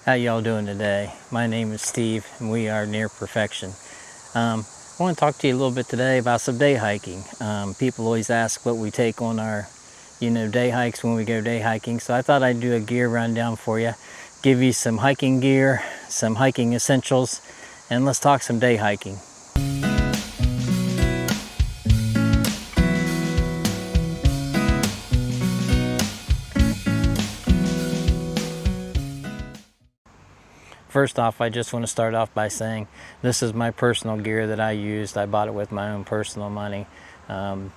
How y'all doing today? My name is Steve and we are Near Perfection. I want to talk to you a little bit today about some day hiking. People always ask what we take on our day hikes when we go day hiking, so I thought I'd do a gear rundown for you, give you some hiking gear, some hiking essentials, and let's talk some day hiking. First off, I just want to start off by saying this is my personal gear that I used. I bought it with my own personal money. None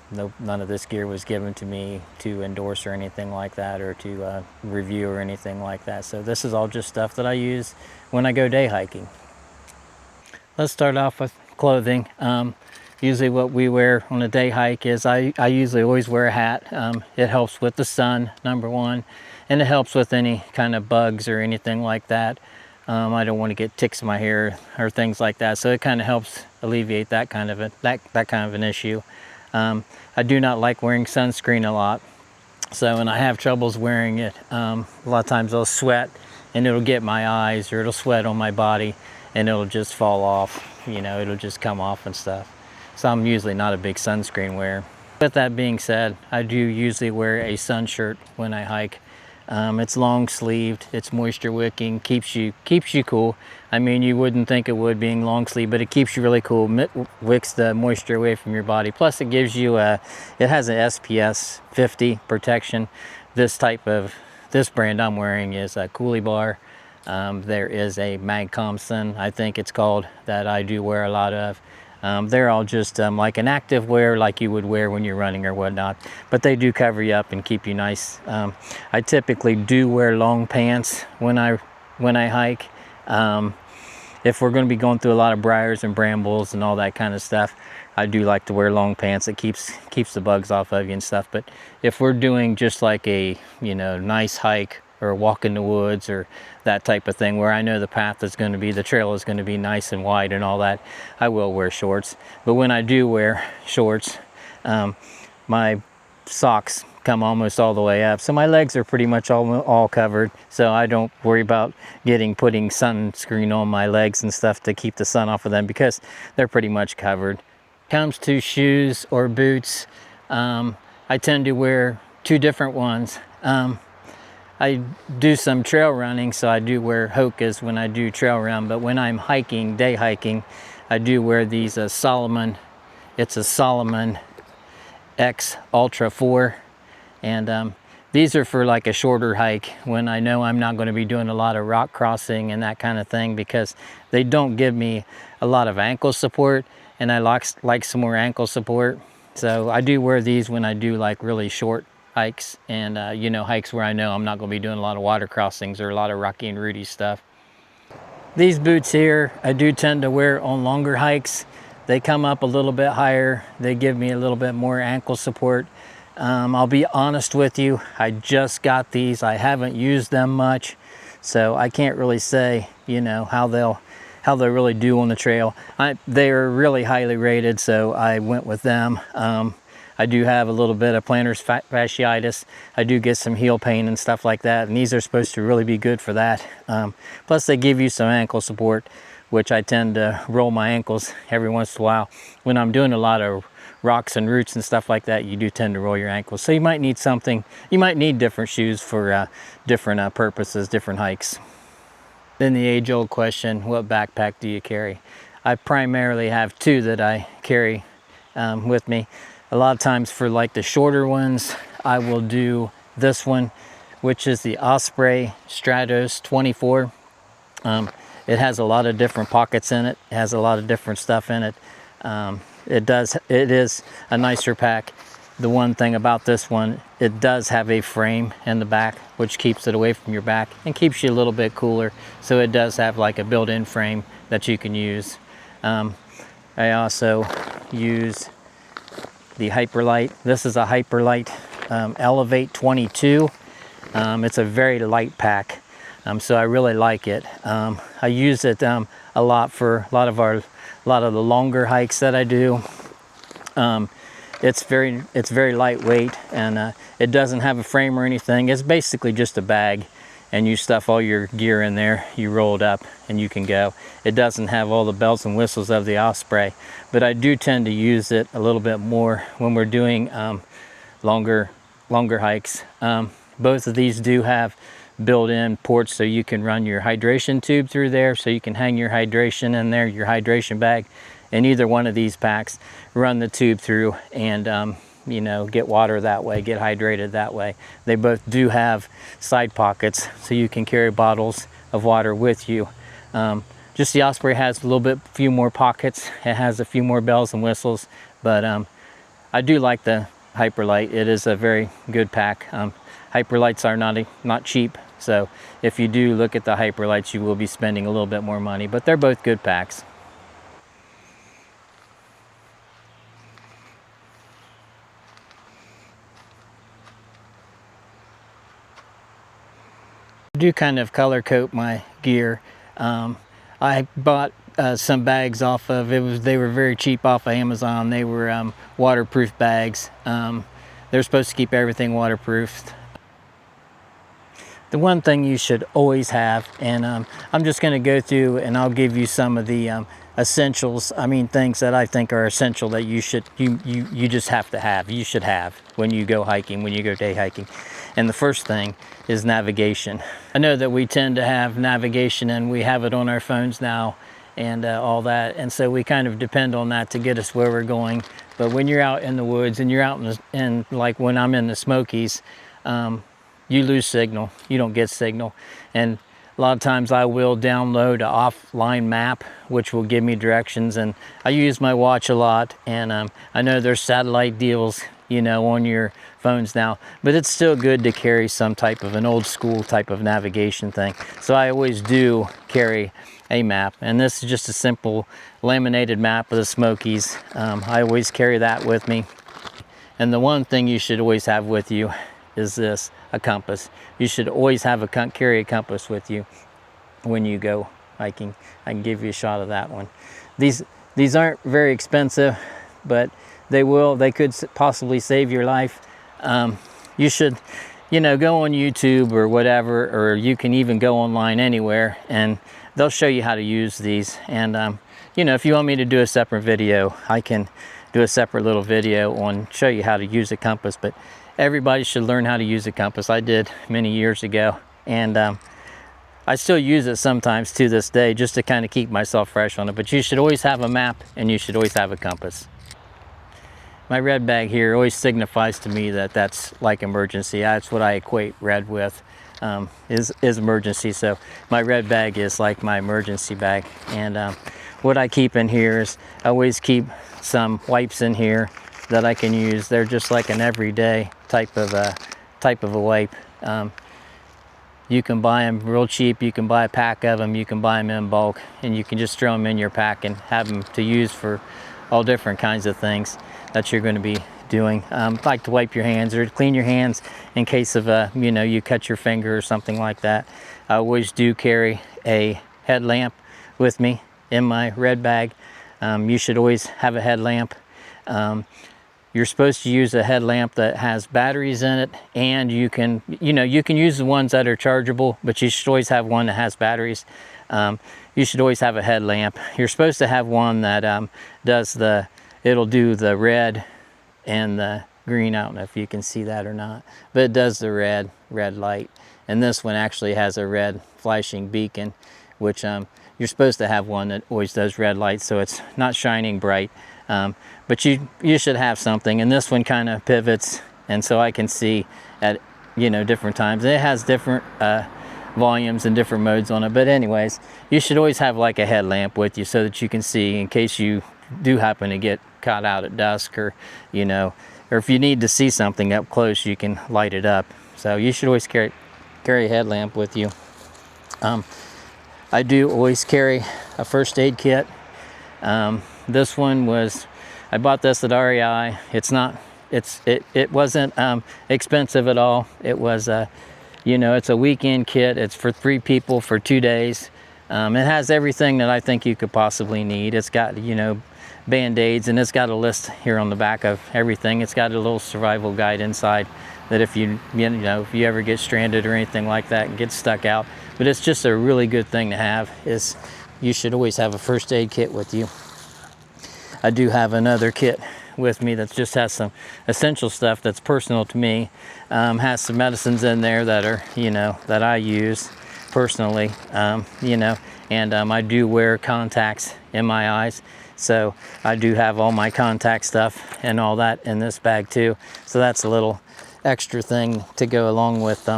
of this gear was given to me to endorse or anything like that, or to review or anything like that. So this is all just stuff that I use when I go day hiking. Let's start off with clothing. Usually what we wear on a day hike is I usually always wear a hat. It helps with the sun, number one, and it helps with any kind of bugs or anything like that. I don't want to get ticks in my hair or things like that, so it kind of helps alleviate that kind of an issue. I do not like wearing sunscreen a lot, and I have troubles wearing it. A lot of times I'll sweat and it'll get my eyes, or it'll sweat on my body and it'll just fall off, it'll just come off and stuff. So I'm usually not a big sunscreen wearer. With that being said, I do usually wear a sun shirt when I hike. It's long sleeved, it's moisture wicking, keeps you cool. I mean, you wouldn't think it would, being long sleeve, but it keeps you really cool, wicks the moisture away from your body. Plus it gives you it has an SPS 50 protection. This brand I'm wearing is a Coolie Bar. There is a Mag Thompson, I think it's called, that I do wear a lot of. They're all just like an active wear, like you would wear when you're running or whatnot, but they do cover you up and keep you nice. I typically do wear long pants when I hike. If we're going to be going through a lot of briars and brambles and all that kind of stuff, I do like to wear long pants. It keeps the bugs off of you and stuff. But if we're doing just like a nice hike or a walk in the woods or that type of thing, where I know the trail is going to be nice and wide and all that, I will wear shorts. But when I do wear shorts, my socks come almost all the way up, so my legs are pretty much all covered, so I don't worry about putting sunscreen on my legs and stuff to keep the sun off of them, because they're pretty much covered. Comes to shoes or boots, I tend to wear two different ones. I do some trail running, so I do wear Hokas when I do trail run, but when I'm day hiking, I do wear these Salomon. It's a Salomon X Ultra 4, and these are for like a shorter hike when I know I'm not going to be doing a lot of rock crossing and that kind of thing, because they don't give me a lot of ankle support, and I like some more ankle support. So I do wear these when I do like really short hikes, and hikes where I know I'm not going to be doing a lot of water crossings or a lot of rocky and rooty stuff. These boots here I do tend to wear on longer hikes. They come up a little bit higher, they give me a little bit more ankle support. I'll be honest with you, I just got these. I haven't used them much, so I can't really say how they'll really do on the trail. They are really highly rated, so I went with them. I do have a little bit of plantar fasciitis. I do get some heel pain and stuff like that, and these are supposed to really be good for that. Plus they give you some ankle support, which I tend to roll my ankles every once in a while. When I'm doing a lot of rocks and roots and stuff like that, you do tend to roll your ankles. So you might need different shoes for different purposes, different hikes. Then the age-old question, what backpack do you carry? I primarily have two that I carry with me. A lot of times for like the shorter ones, I will do this one, which is the Osprey Stratos 24. It has a lot of different pockets in it. It has a lot of different stuff in it. It is a nicer pack. The one thing about this one, it does have a frame in the back, which keeps it away from your back and keeps you a little bit cooler. So it does have like a built-in frame that you can use. I also use the Hyperlight. This is a Hyperlight Elevate 22. It's a very light pack, so I really like it. I use it a lot for a lot of the longer hikes that I do. It's very lightweight, and it doesn't have a frame or anything. It's basically just a bag, and you stuff all your gear in there, you roll it up and you can go. It doesn't have all the bells and whistles of the Osprey, but I do tend to use it a little bit more when we're doing longer hikes. Both of these do have built-in ports, so you can run your hydration tube through there, so you can hang your hydration in there, your hydration bag, in either one of these packs, run the tube through and you know, get water that way, get hydrated that way. They both do have side pockets, so you can carry bottles of water with you. Just the Osprey has a little bit few more pockets. It has a few more bells and whistles, but I do like the Hyperlite. It is a very good pack. Hyperlites are not cheap, so if you do look at the Hyperlites, you will be spending a little bit more money, but they're both good packs. I do kind of color coat my gear. I bought some bags off of, they were very cheap off of Amazon. They were waterproof bags. They're supposed to keep everything waterproofed. The one thing you should always have, and I'm just going to go through and I'll give you some of the essentials. I mean, things that I think are essential that you just have to have. You should have when you go hiking, when you go day hiking. And the first thing is navigation. I know that we tend to have navigation and we have it on our phones now and all that, and so we kind of depend on that to get us where we're going. But when you're out in the woods and you're out in like when I'm in the Smokies, you lose signal, you don't get signal. And a lot of times I will download an offline map, which will give me directions. And I use my watch a lot. And I know there's satellite deals, you know, on your phones now, but it's still good to carry some type of an old school type of navigation thing. So I always do carry a map. And this is just a simple laminated map of the Smokies. I always carry that with me. And the one thing you should always have with you is this, a compass. You should always have carry a compass with you when you go hiking. I can give you a shot of that one. These aren't very expensive, but they could possibly save your life. You should, you know, go on YouTube or whatever, or you can even go online anywhere and they'll show you how to use these. And you know, if you want me to do a separate video, I can do a separate little video on show you how to use a compass. But everybody should learn how to use a compass. I did many years ago, and I still use it sometimes to this day just to kind of keep myself fresh on it. But you should always have a map and you should always have a compass. My red bag here always signifies to me that that's like emergency. That's what I equate red with, is emergency. So my red bag is like my emergency bag. And what I keep in here is I always keep some wipes in here that I can use. They're just like an everyday type of a wipe. You can buy them real cheap. You can buy a pack of them. You can buy them in bulk, and you can just throw them in your pack and have them to use for all different kinds of things that you're going to be doing. Like to wipe your hands or clean your hands in case of you know, you cut your finger or something like that. I always do carry a headlamp with me in my red bag. You should always have a headlamp. You're supposed to use a headlamp that has batteries in it, and you can use the ones that are chargeable, but you should always have one that has batteries. You should always have a headlamp. You're supposed to have one that it'll do the red and the green. I don't know if you can see that or not, but it does the red light. And this one actually has a red flashing beacon, which you're supposed to have one that always does red light, so it's not shining bright. But you should have something, and this one kind of pivots, and so I can see at, you know, different times. It has different volumes and different modes on it, but anyways, you should always have like a headlamp with you so that you can see in case you do happen to get caught out at dusk, or you know, or if you need to see something up close, you can light it up. So you should always carry a headlamp with you. I do always carry a first aid kit. This one was, I bought this at REI. It wasn't expensive at all. It was you know, it's a weekend kit. It's for 3 people for 2 days. It has everything that I think you could possibly need. It's got, you know, band-aids, and it's got a list here on the back of everything. It's got a little survival guide inside that if you ever get stranded or anything like that and get stuck out. But it's just a really good thing to have. Is you should always have a first aid kit with you. I do have another kit with me that just has some essential stuff that's personal to me. Has some medicines in there that are, that I use personally, and I do wear contacts in my eyes. So I do have all my contact stuff and all that in this bag too. So that's a little extra thing to go along with,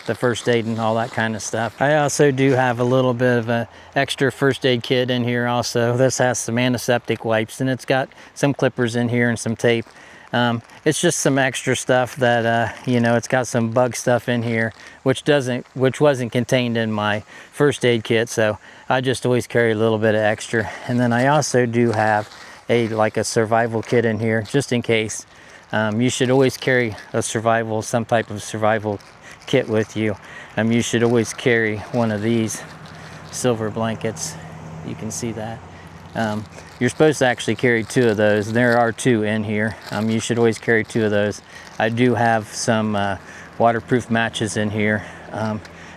the first aid and all that kind of stuff. I also do have a little bit of an extra first aid kit in here also. This has some antiseptic wipes, and it's got some clippers in here and some tape. It's just some extra stuff that, it's got some bug stuff in here, which wasn't contained in my first aid kit. So I just always carry a little bit of extra. And then I also do have a survival kit in here, just in case. You should always carry some type of survival kit with you. You should always carry one of these silver blankets. You can see that. You're supposed to actually carry 2 of those. There are 2 in here. You should always carry 2 of those. I do have some waterproof matches in here,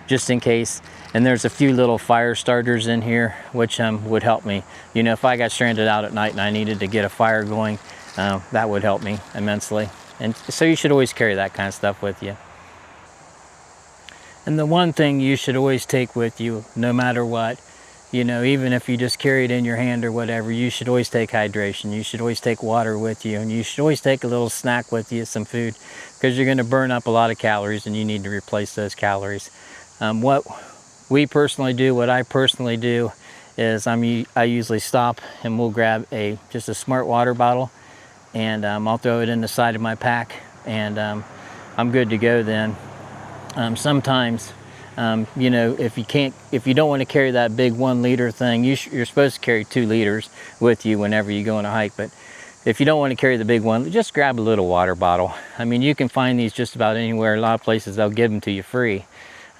just in case. And there's a few little fire starters in here, which would help me. If I got stranded out at night and I needed to get a fire going, that would help me immensely. And so you should always carry that kind of stuff with you. And the one thing you should always take with you, no matter what, even if you just carry it in your hand or whatever, you should always take hydration. You should always take water with you, and you should always take a little snack with you, some food, because you're going to burn up a lot of calories and you need to replace those calories. What I personally do is I usually stop and we'll grab just a smart water bottle, and I'll throw it in the side of my pack, and I'm good to go then. Sometimes, if you don't want to carry that big 1 liter thing, you're supposed to carry 2 liters with you whenever you go on a hike. But if you don't want to carry the big one, just grab a little water bottle. You can find these just about anywhere. A lot of places they'll give them to you free.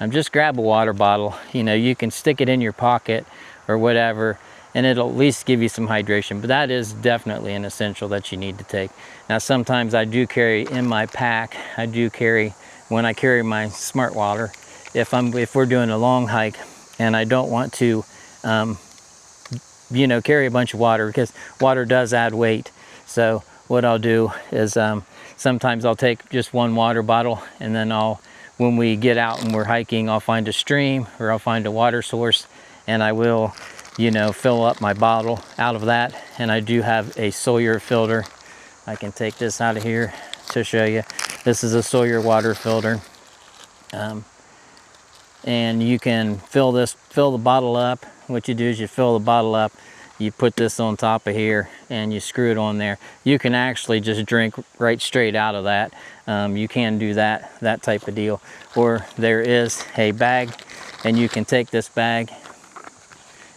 Just grab a water bottle. You can stick it in your pocket or whatever, and it'll at least give you some hydration. But that is definitely an essential that you need to take. Now, sometimes I do carry in my pack, when I carry my smart water, if we're doing a long hike and I don't want to carry a bunch of water, because water does add weight. So what I'll do is sometimes I'll take just 1 water bottle, and then when we get out and we're hiking, I'll find a stream or I'll find a water source, and I will fill up my bottle out of that. And I do have a Sawyer filter. I can take this out of here to show you. This is a Sawyer water filter, and you can fill the bottle up. What you do is you fill the bottle up, you put this on top of here, and you screw it on there. You can actually just drink right straight out of that. You can do that type of deal. Or there is a bag, and you can take this bag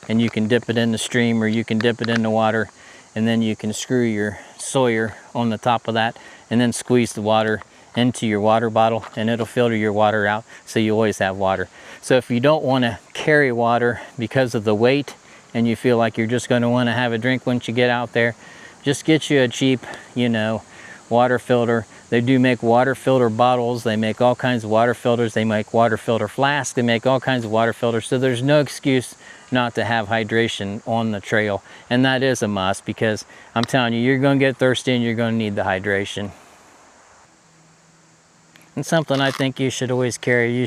and you can dip it in the stream, or you can dip it in the water, and then you can screw your Sawyer on the top of that, and then squeeze the water into your water bottle, and it'll filter your water out, so you always have water. So if you don't want to carry water because of the weight, and you feel like you're just going to want to have a drink once you get out there, just get you a cheap, water filter. They do make water filter bottles. They make all kinds of water filters. They make water filter flasks. They make all kinds of water filters. So there's no excuse not to have hydration on the trail. And that is a must, because I'm telling you, you're going to get thirsty and you're going to need the hydration. And something I think you should always carry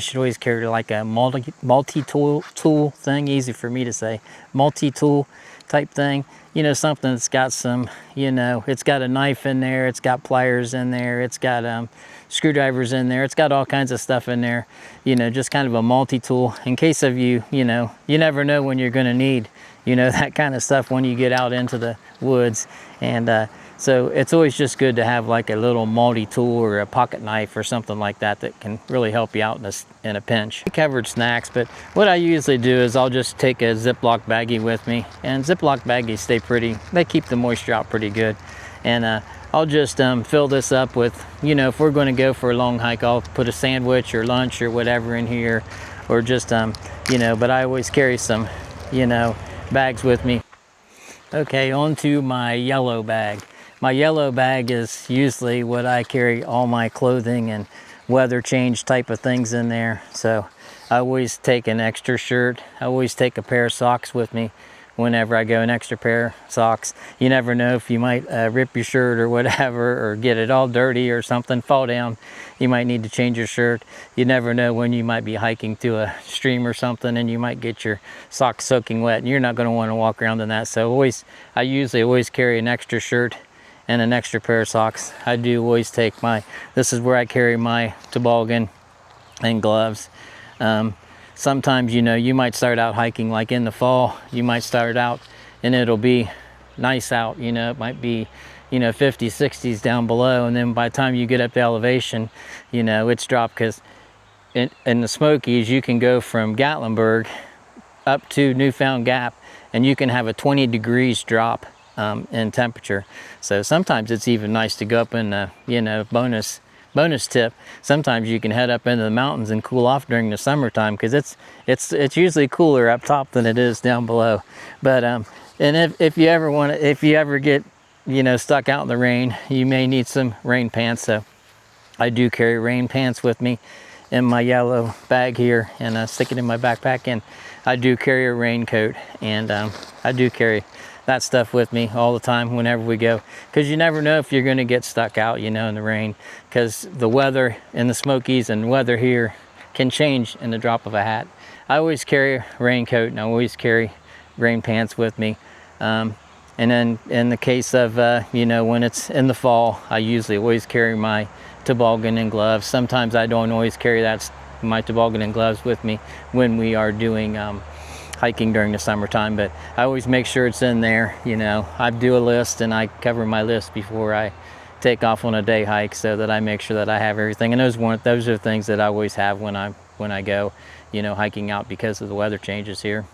like a multi-tool thing, easy for me to say, multi-tool type thing. Something that's got some, it's got a knife in there, it's got pliers in there, it's got screwdrivers in there, it's got all kinds of stuff in there, just kind of a multi-tool in case of you never know when you're going to need, that kind of stuff when you get out into the woods. And so it's always just good to have like a little multi-tool or a pocket knife or something like that can really help you out in a pinch. We covered snacks, but what I usually do is I'll just take a Ziploc baggie with me, and Ziploc baggies they keep the moisture out pretty good. And I'll just fill this up with, if we're going to go for a long hike, I'll put a sandwich or lunch or whatever in here, or just, but I always carry some, bags with me. Okay, on to my yellow bag. My yellow bag is usually what I carry all my clothing and weather change type of things in there. So I always take an extra shirt. I always take a pair of socks with me whenever I go, an extra pair of socks. You never know if you might rip your shirt or whatever, or get it all dirty or something, fall down. You might need to change your shirt. You never know when you might be hiking to a stream or something and you might get your socks soaking wet and you're not going to want to walk around in that. So I usually always carry an extra shirt and an extra pair of socks. I do always take this is where I carry my toboggan and gloves. Sometimes, you might start out hiking like in the fall. You might start out and it'll be nice out, it might be 50s, 60s down below, and then by the time you get up to elevation, it's dropped, because in the Smokies you can go from Gatlinburg up to Newfound Gap and you can have a 20 degrees drop in temperature. So sometimes it's even nice to go up in the bonus tip, sometimes you can head up into the mountains and cool off during the summertime, because it's usually cooler up top than it is down below. But and if you ever get stuck out in the rain, you may need some rain pants. So I do carry rain pants with me in my yellow bag here, and I stick it in my backpack. And I do carry a raincoat, and I do carry that stuff with me all the time whenever we go, because you never know if you're going to get stuck out in the rain, because the weather in the Smokies and weather here can change in the drop of a hat. I always carry a raincoat and I always carry rain pants with me, and then in the case of when it's in the fall, I usually always carry my toboggan and gloves. Sometimes I don't always carry my toboggan and gloves with me when we are doing hiking during the summertime, but I always make sure it's in there. I do a list and I cover my list before I take off on a day hike, so that I make sure that I have everything. And those are things that I always have when I go hiking out, because of the weather changes here.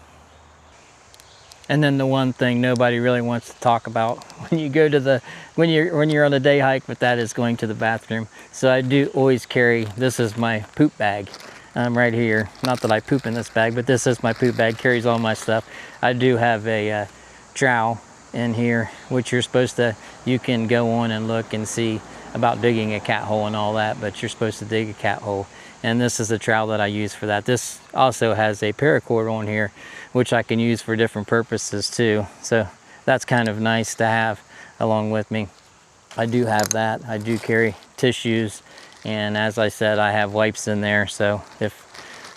And then the one thing nobody really wants to talk about when you're on a day hike, but that is going to the bathroom. So I do always carry, this is my poop bag. Right here, not that I poop in this bag, but this is my poop bag, carries all my stuff. I do have a trowel in here, which you can go on and look and see about digging a cat hole and all that, but you're supposed to dig a cat hole. And this is a trowel that I use for that. This also has a paracord on here, which I can use for different purposes too. So that's kind of nice to have along with me. I do have that. I do carry tissues. And as I said, I have wipes in there, so if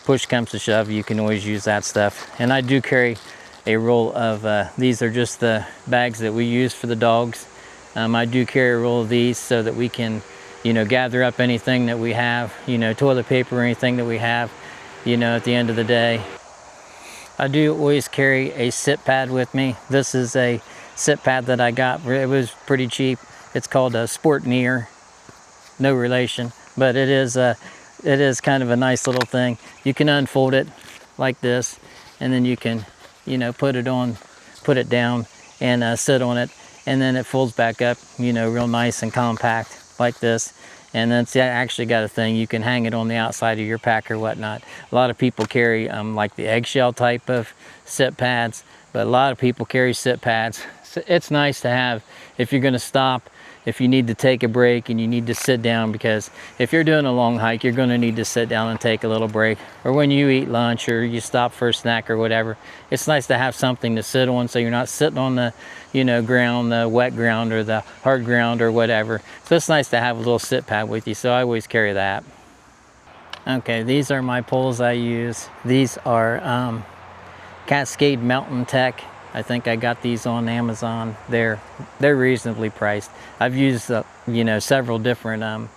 push comes to shove, you can always use that stuff. And I do carry a roll of, these are just the bags that we use for the dogs. I do carry a roll of these so that we can, gather up anything that we have, toilet paper or anything that we have, at the end of the day. I do always carry a sit pad with me. This is a sit pad that I got. It was pretty cheap. It's called a Sport Neer. No relation, but it is kind of a nice little thing. You can unfold it like this, and then you can put it down and sit on it, and then it folds back up real nice and compact like this. And then it's actually got a thing, you can hang it on the outside of your pack or whatnot. A lot of people carry like the eggshell type of sit pads, but a lot of people carry sit pads. So it's nice to have if you're going to stop, if you need to take a break and you need to sit down, because if you're doing a long hike, you're going to need to sit down and take a little break, or when you eat lunch or you stop for a snack or whatever. It's nice to have something to sit on, so you're not sitting on the ground, the wet ground or the hard ground or whatever. So it's nice to have a little sit pad with you, so I always carry that. Okay, these are my poles I use. These are Cascade Mountain Tech. I think I got these on Amazon. They're reasonably priced. I've used several different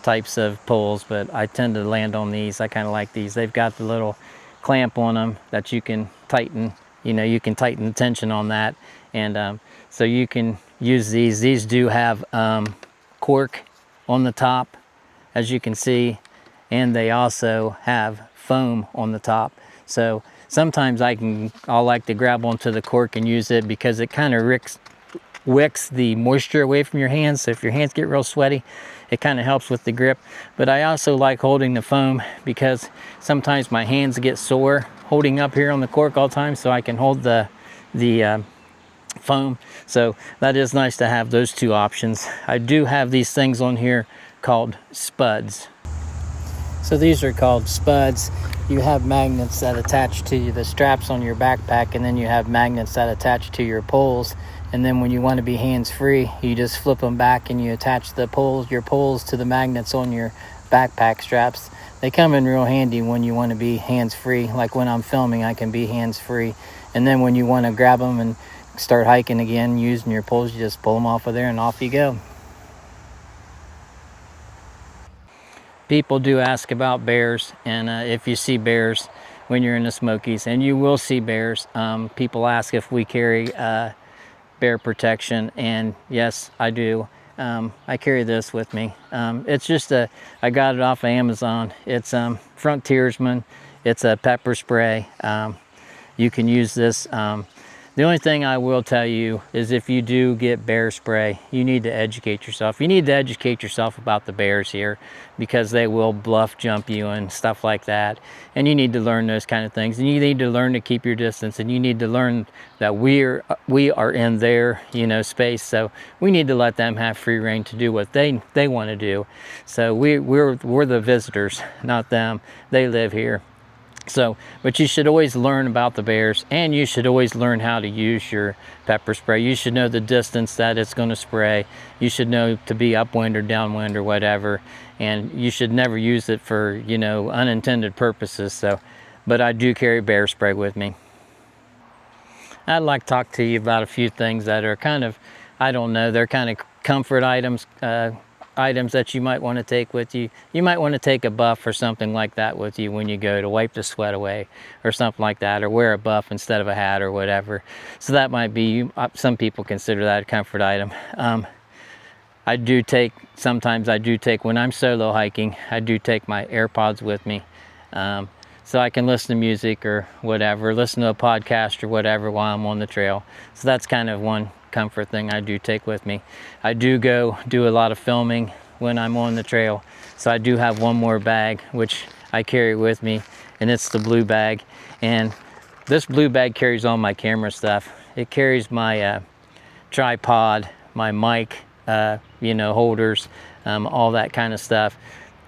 types of poles, but I tend to land on these. I kind of like these. They've got the little clamp on them that you can tighten. You can tighten the tension on that, and so you can use these. These do have cork on the top, as you can see, and they also have foam on the top. So sometimes I'll like to grab onto the cork and use it, because it kind of wicks the moisture away from your hands. So if your hands get real sweaty, it kind of helps with the grip. But I also like holding the foam, because sometimes my hands get sore holding up here on the cork all the time, so I can hold the foam. So that is nice to have those two options. I do have these things on here called spuds. So these are called spuds. You have magnets that attach to the straps on your backpack, and then you have magnets that attach to your poles. And then when you want to be hands-free, you just flip them back and you attach the poles, your poles, to the magnets on your backpack straps. They come in real handy when you want to be hands-free. Like when I'm filming, I can be hands-free. And then when you want to grab them and start hiking again using your poles, you just pull them off of there and off you go. People do ask about bears, and if you see bears when you're in the Smokies, and you will see bears. People ask if we carry bear protection, and yes, I do. I carry this with me. It's just I got it off of Amazon. It's Frontiersman. It's a pepper spray. You can use this. The only thing I will tell you is if you do get bear spray, you need to educate yourself. You need to educate yourself about the bears here, because they will bluff jump you and stuff like that. And you need to learn those kind of things. And you need to learn to keep your distance. And you need to learn that we are in their, space. So we need to let them have free reign to do what they want to do. So we're the visitors, not them. They live here. So, but you should always learn about the bears, and you should always learn how to use your pepper spray. You should know the distance that it's going to spray. You should know to be upwind or downwind or whatever, and you should never use it for, unintended purposes. So, but I do carry bear spray with me. I'd like to talk to you about a few things that are kind of, I don't know, they're kind of comfort items, items that you might want to take with you. You might want to take a buff or something like that with you when you go to wipe the sweat away or something like that, or wear a buff instead of a hat or whatever. So that might be, some people consider that a comfort item. Sometimes I do take, when I'm solo hiking, I do take my AirPods with me. So I can listen to music or whatever, listen to a podcast or whatever while I'm on the trail. So that's kind of one comfort thing I do take with me. I do go do a lot of filming when I'm on the trail, so I do have one more bag which I carry with me, and it's the blue bag. And this blue bag carries all my camera stuff. It carries my tripod, my mic, holders, all that kind of stuff.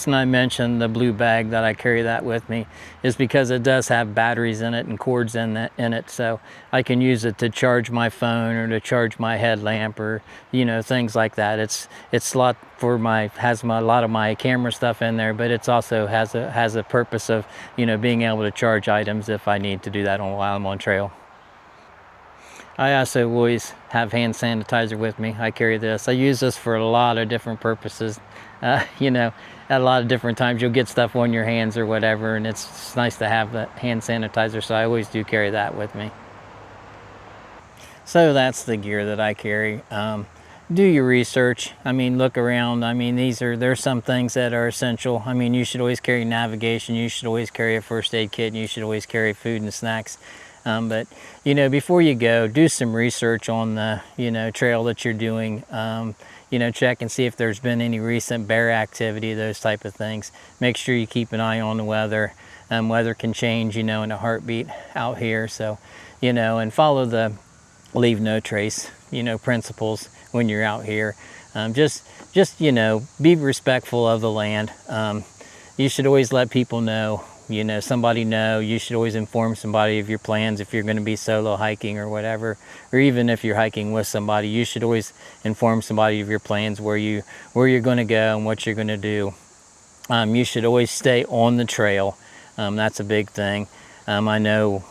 And I mentioned the blue bag that I carry that with me is because it does have batteries in it and cords in it, so I can use it to charge my phone or to charge my headlamp or things like that. It's a lot for has a lot of my camera stuff in there, but it's also has a purpose of being able to charge items if I need to do that while I'm on trail. I also always have hand sanitizer with me. I carry this. I use this for a lot of different purposes. At a lot of different times you'll get stuff on your hands or whatever, and it's nice to have that hand sanitizer, so I always do carry that with me. So that's the gear that I carry. Do your research. Look around. There's some things that are essential. You should always carry navigation. You should always carry a first aid kit, and you should always carry food and snacks. But before you go, do some research on the trail that you're doing. Check and see if there's been any recent bear activity, those type of things. Make sure you keep an eye on the weather. Weather can change in a heartbeat out here, so and follow the leave no trace principles when you're out here. Just be respectful of the land. You should always let people know. Somebody know. You should always inform somebody of your plans if you're going to be solo hiking or whatever, or even if you're hiking with somebody. You should always inform somebody of your plans, where you're going to go and what you're going to do. You should always stay on the trail. That's a big thing. I know,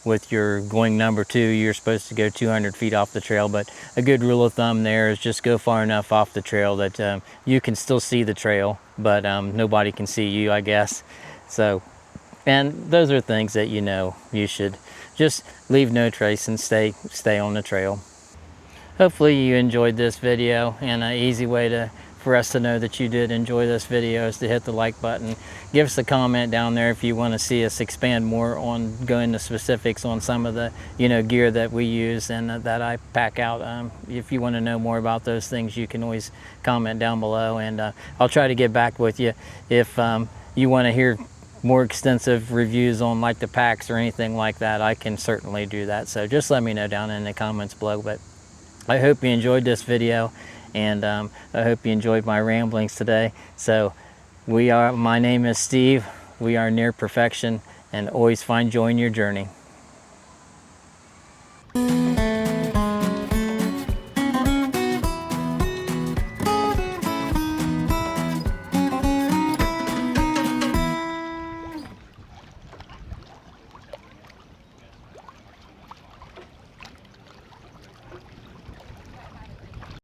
with your going number 2, you're supposed to go 200 feet off the trail, but a good rule of thumb there is just go far enough off the trail that you can still see the trail, but nobody can see you, I guess. So, and those are things that you should just leave no trace and stay on the trail. Hopefully you enjoyed this video, and an easy way for us to know that you did enjoy this video is to hit the like button. Give us a comment down there if you want to see us expand more on going to specifics on some of the gear that we use and that I pack out. If you want to know more about those things, you can always comment down below, and I'll try to get back with you if you want to hear more extensive reviews on like the packs or anything like that, I can certainly do that. So just let me know down in the comments below. But I hope you enjoyed this video, and I hope you enjoyed my ramblings today. So my name is Steve. We are Near Perfection, and always find joy in your journey.